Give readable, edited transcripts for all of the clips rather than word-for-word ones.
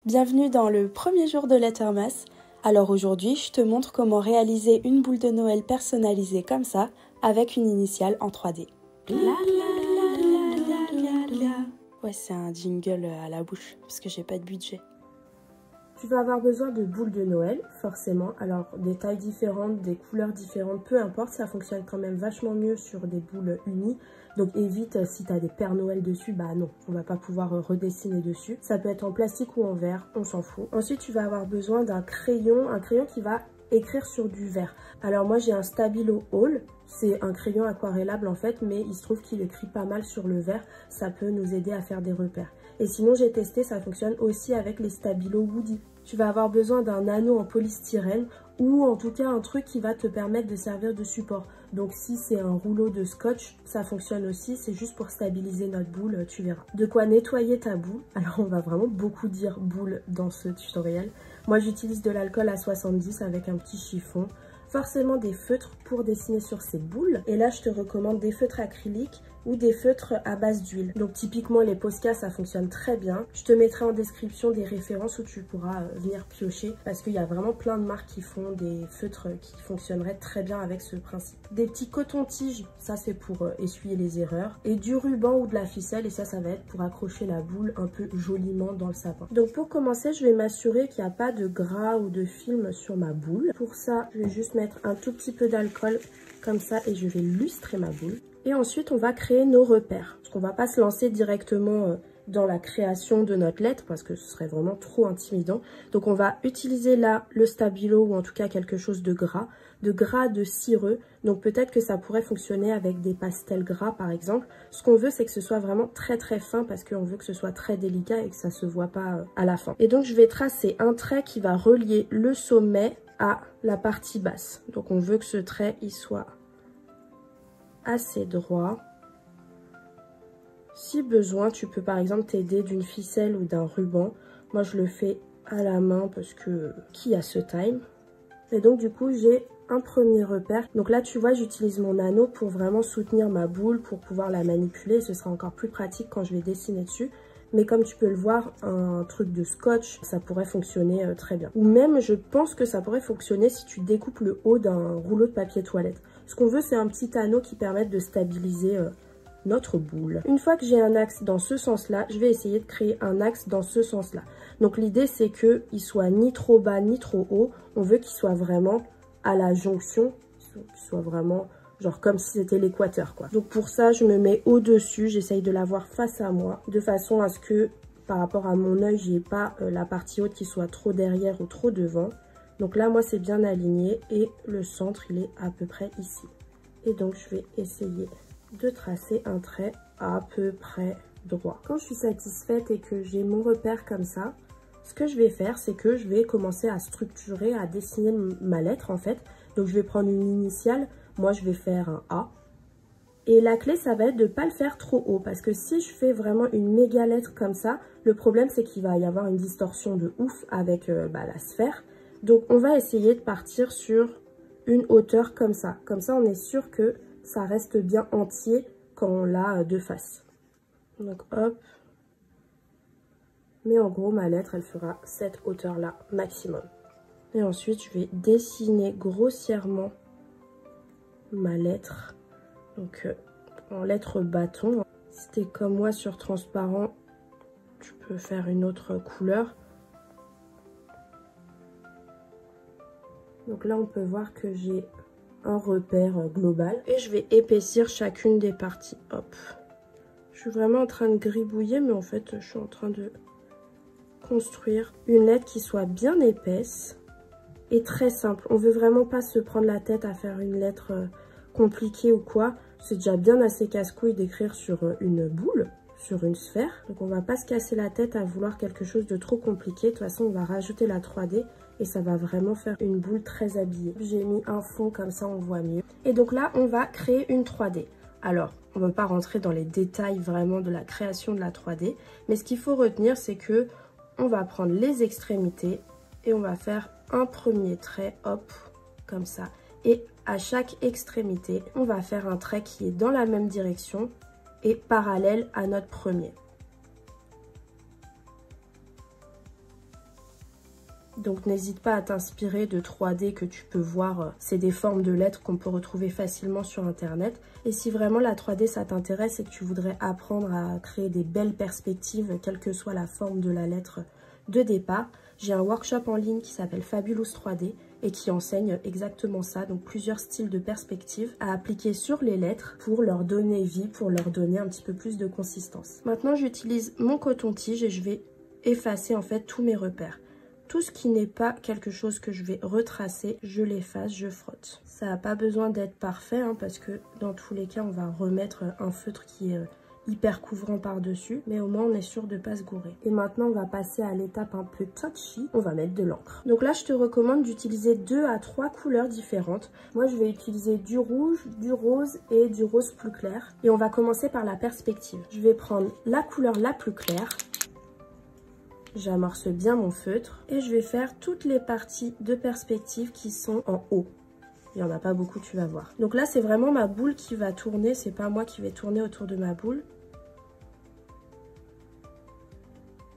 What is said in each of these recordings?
Bienvenue dans le premier jour de Lettermas. Alors aujourd'hui, je te montre comment réaliser une boule de Noël personnalisée comme ça, avec une initiale en 3D. Ouais, c'est un jingle à la bouche, parce que j'ai pas de budget. Tu vas avoir besoin de boules de Noël, forcément. Alors, des tailles différentes, des couleurs différentes, peu importe, ça fonctionne quand même vachement mieux sur des boules unies. Donc, évite, si tu as des Pères Noël dessus, bah non, on va pas pouvoir redessiner dessus. Ça peut être en plastique ou en verre, on s'en fout. Ensuite, tu vas avoir besoin d'un crayon, un crayon qui va écrire sur du verre. Alors moi j'ai un Stabilo All, c'est un crayon aquarellable en fait, mais il se trouve qu'il écrit pas mal sur le verre, ça peut nous aider à faire des repères. Et sinon j'ai testé, ça fonctionne aussi avec les Stabilo Woody. Tu vas avoir besoin d'un anneau en polystyrène ou en tout cas un truc qui va te permettre de servir de support. Donc si c'est un rouleau de scotch, ça fonctionne aussi, c'est juste pour stabiliser notre boule, tu verras. De quoi nettoyer ta boule. Alors on va vraiment beaucoup dire boule dans ce tutoriel. Moi j'utilise de l'alcool à 70 avec un petit chiffon. Forcément des feutres pour dessiner sur ces boules. Et là, je te recommande des feutres acryliques ou des feutres à base d'huile. Donc typiquement, les Posca, ça fonctionne très bien. Je te mettrai en description des références où tu pourras venir piocher parce qu'il y a vraiment plein de marques qui font des feutres qui fonctionneraient très bien avec ce principe. Des petits cotons-tiges, ça c'est pour essuyer les erreurs. Et du ruban ou de la ficelle, et ça va être pour accrocher la boule un peu joliment dans le sapin. Donc pour commencer, je vais m'assurer qu'il n'y a pas de gras ou de film sur ma boule. Pour ça, je vais juste mettre un tout petit peu d'alcool comme ça et je vais lustrer ma boule. Et ensuite, on va créer nos repères. Parce qu'on ne va pas se lancer directement dans la création de notre lettre parce que ce serait vraiment trop intimidant. Donc, on va utiliser là le Stabilo ou en tout cas quelque chose de gras de cireux. Donc, peut-être que ça pourrait fonctionner avec des pastels gras par exemple. Ce qu'on veut, c'est que ce soit vraiment très très fin parce qu'on veut que ce soit très délicat et que ça ne se voit pas à la fin. Et donc, je vais tracer un trait qui va relier le sommet à la partie basse. Donc, on veut que ce trait, il soit assez droit. Si besoin, tu peux par exemple t'aider d'une ficelle ou d'un ruban. Moi, je le fais à la main parce que qui a ce time? Et donc, du coup, j'ai un premier repère. Donc là, tu vois, j'utilise mon anneau pour vraiment soutenir ma boule, pour pouvoir la manipuler. Ce sera encore plus pratique quand je vais dessiner dessus. Mais comme tu peux le voir, un truc de scotch, ça pourrait fonctionner très bien. Ou même, je pense que ça pourrait fonctionner si tu découpes le haut d'un rouleau de papier toilette. Ce qu'on veut, c'est un petit anneau qui permette de stabiliser notre boule. Une fois que j'ai un axe dans ce sens-là, je vais essayer de créer un axe dans ce sens-là. Donc l'idée, c'est qu'il soit ni trop bas ni trop haut. On veut qu'il soit vraiment à la jonction, qu'il soit vraiment genre comme si c'était l'équateur quoi. Donc pour ça, je me mets au-dessus, j'essaye de l'avoir face à moi, de façon à ce que par rapport à mon œil, j'ai pas la partie haute qui soit trop derrière ou trop devant. Donc là, moi, c'est bien aligné et le centre, il est à peu près ici. Et donc, je vais essayer de tracer un trait à peu près droit. Quand je suis satisfaite et que j'ai mon repère comme ça, ce que je vais faire, c'est que je vais commencer à structurer, à dessiner ma lettre en fait. Donc, je vais prendre une initiale. Moi, je vais faire un A. Et la clé, ça va être de ne pas le faire trop haut. Parce que si je fais vraiment une méga lettre comme ça, le problème, c'est qu'il va y avoir une distorsion de ouf avec la sphère. Donc, on va essayer de partir sur une hauteur comme ça. Comme ça, on est sûr que ça reste bien entier quand on l'a de face. Donc, hop. Mais en gros, ma lettre, elle fera cette hauteur-là maximum. Et ensuite, je vais dessiner grossièrement ma lettre. Donc, en lettre bâton. Si t'es comme moi sur transparent, tu peux faire une autre couleur. Donc là, on peut voir que j'ai un repère global. Et je vais épaissir chacune des parties. Hop. Je suis vraiment en train de gribouiller, mais en fait, je suis en train de construire une lettre qui soit bien épaisse et très simple. On veut vraiment pas se prendre la tête à faire une lettre compliquée ou quoi. C'est déjà bien assez casse-couille d'écrire sur une boule, sur une sphère. Donc on va pas se casser la tête à vouloir quelque chose de trop compliqué. De toute façon, on va rajouter la 3D. Et ça va vraiment faire une boule très habillée. J'ai mis un fond, comme ça on voit mieux. Et donc là, on va créer une 3D. Alors, on ne va pas rentrer dans les détails vraiment de la création de la 3D. Mais ce qu'il faut retenir, c'est que on va prendre les extrémités et on va faire un premier trait, hop, comme ça. Et à chaque extrémité, on va faire un trait qui est dans la même direction et parallèle à notre premier. Donc n'hésite pas à t'inspirer de 3D que tu peux voir. C'est des formes de lettres qu'on peut retrouver facilement sur internet. Et si vraiment la 3D ça t'intéresse et que tu voudrais apprendre à créer des belles perspectives, quelle que soit la forme de la lettre de départ, j'ai un workshop en ligne qui s'appelle Fabulous 3D et qui enseigne exactement ça, donc plusieurs styles de perspectives à appliquer sur les lettres pour leur donner vie, pour leur donner un petit peu plus de consistance. Maintenant, j'utilise mon coton-tige et je vais effacer en fait tous mes repères. Tout ce qui n'est pas quelque chose que je vais retracer, je l'efface, je frotte. Ça n'a pas besoin d'être parfait hein, parce que dans tous les cas, on va remettre un feutre qui est hyper couvrant par-dessus, mais au moins on est sûr de ne pas se gourer. Et maintenant, on va passer à l'étape un peu touchy, on va mettre de l'encre. Donc là, je te recommande d'utiliser 2 à 3 couleurs différentes. Moi, je vais utiliser du rouge, du rose et du rose plus clair. Et on va commencer par la perspective. Je vais prendre la couleur la plus claire. J'amorce bien mon feutre et je vais faire toutes les parties de perspective qui sont en haut. Il n'y en a pas beaucoup, tu vas voir. Donc là, c'est vraiment ma boule qui va tourner, c'est pas moi qui vais tourner autour de ma boule.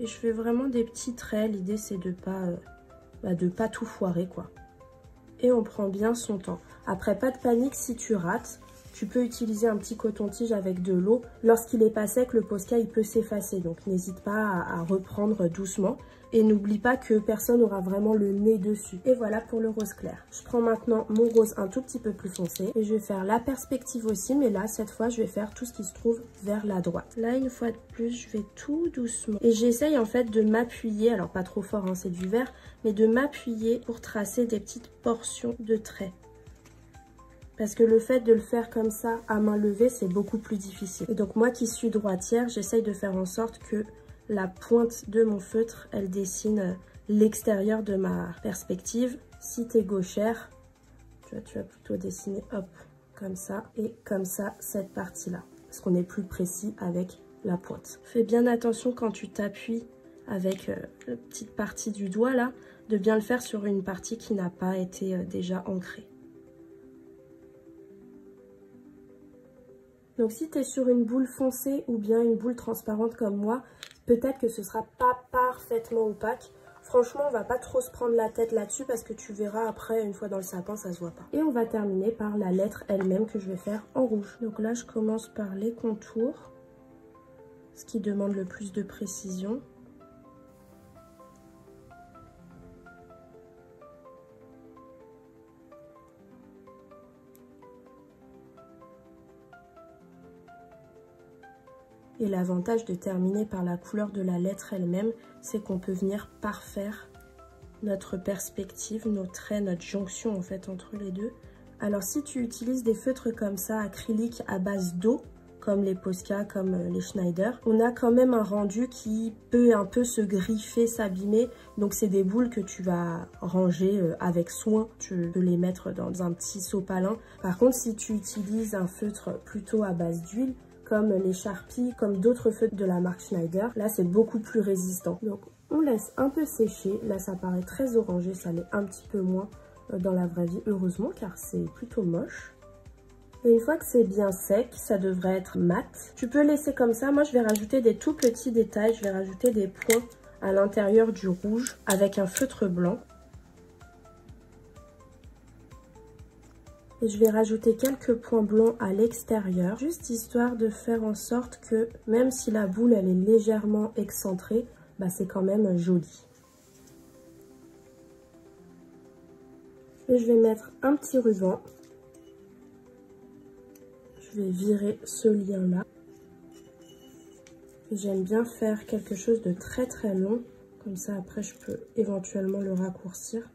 Et je fais vraiment des petits traits, l'idée c'est de pas tout foirer quoi. Et on prend bien son temps. Après, pas de panique si tu rates. Tu peux utiliser un petit coton-tige avec de l'eau. Lorsqu'il est pas sec, le Posca il peut s'effacer. Donc n'hésite pas à reprendre doucement. Et n'oublie pas que personne n'aura vraiment le nez dessus. Et voilà pour le rose clair. Je prends maintenant mon rose un tout petit peu plus foncé. Et je vais faire la perspective aussi. Mais là, cette fois, je vais faire tout ce qui se trouve vers la droite. Là, une fois de plus, je vais tout doucement. Et j'essaye en fait de m'appuyer. Alors pas trop fort, hein, c'est du vert. Mais de m'appuyer pour tracer des petites portions de traits. Parce que le fait de le faire comme ça, à main levée, c'est beaucoup plus difficile. Et donc moi qui suis droitière, j'essaye de faire en sorte que la pointe de mon feutre, elle dessine l'extérieur de ma perspective. Si tu es gauchère, tu vas plutôt dessiner, hop, comme ça. Et comme ça, cette partie-là. Parce qu'on est plus précis avec la pointe. Fais bien attention quand tu t'appuies avec la petite partie du doigt là, de bien le faire sur une partie qui n'a pas été déjà ancrée. Donc si tu es sur une boule foncée ou bien une boule transparente comme moi, peut-être que ce sera pas parfaitement opaque. Franchement, on va pas trop se prendre la tête là-dessus parce que tu verras après, une fois dans le sapin, ça se voit pas. Et on va terminer par la lettre elle-même que je vais faire en rouge. Donc là, je commence par les contours, ce qui demande le plus de précision. Et l'avantage de terminer par la couleur de la lettre elle-même, c'est qu'on peut venir parfaire notre perspective, nos traits, notre jonction en fait entre les deux. Alors si tu utilises des feutres comme ça, acryliques à base d'eau, comme les Posca, comme les Schneider, on a quand même un rendu qui peut un peu se griffer, s'abîmer. Donc c'est des boules que tu vas ranger avec soin. Tu peux les mettre dans un petit sopalin. Par contre, si tu utilises un feutre plutôt à base d'huile, comme les Sharpie, comme d'autres feutres de la marque Schneider, là c'est beaucoup plus résistant. Donc on laisse un peu sécher. Là ça paraît très orangé, ça l'est un petit peu moins dans la vraie vie, heureusement, car c'est plutôt moche. Et une fois que c'est bien sec, ça devrait être mat. Tu peux laisser comme ça. Moi je vais rajouter des tout petits détails, je vais rajouter des points à l'intérieur du rouge avec un feutre blanc. Et je vais rajouter quelques points blancs à l'extérieur, juste histoire de faire en sorte que même si la boule elle est légèrement excentrée, bah c'est quand même joli. Et je vais mettre un petit ruban. Je vais virer ce lien là. J'aime bien faire quelque chose de très très long, comme ça après je peux éventuellement le raccourcir.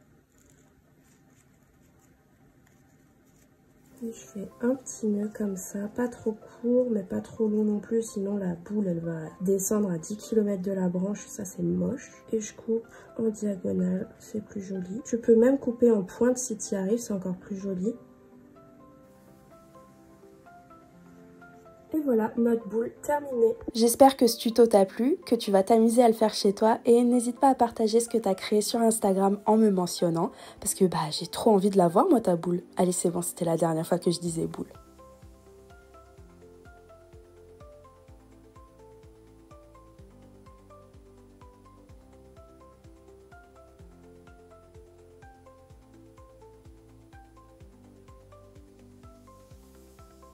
Et je fais un petit nœud comme ça, pas trop court mais pas trop long non plus, sinon la boule elle va descendre à 10 km de la branche, ça c'est moche. Et je coupe en diagonale, c'est plus joli. Tu peux même couper en pointe si tu y arrives, c'est encore plus joli. Et voilà, notre boule terminée. J'espère que ce tuto t'a plu, que tu vas t'amuser à le faire chez toi et n'hésite pas à partager ce que tu as créé sur Instagram en me mentionnant parce que j'ai trop envie de la voir moi ta boule. Allez c'est bon, c'était la dernière fois que je disais boule.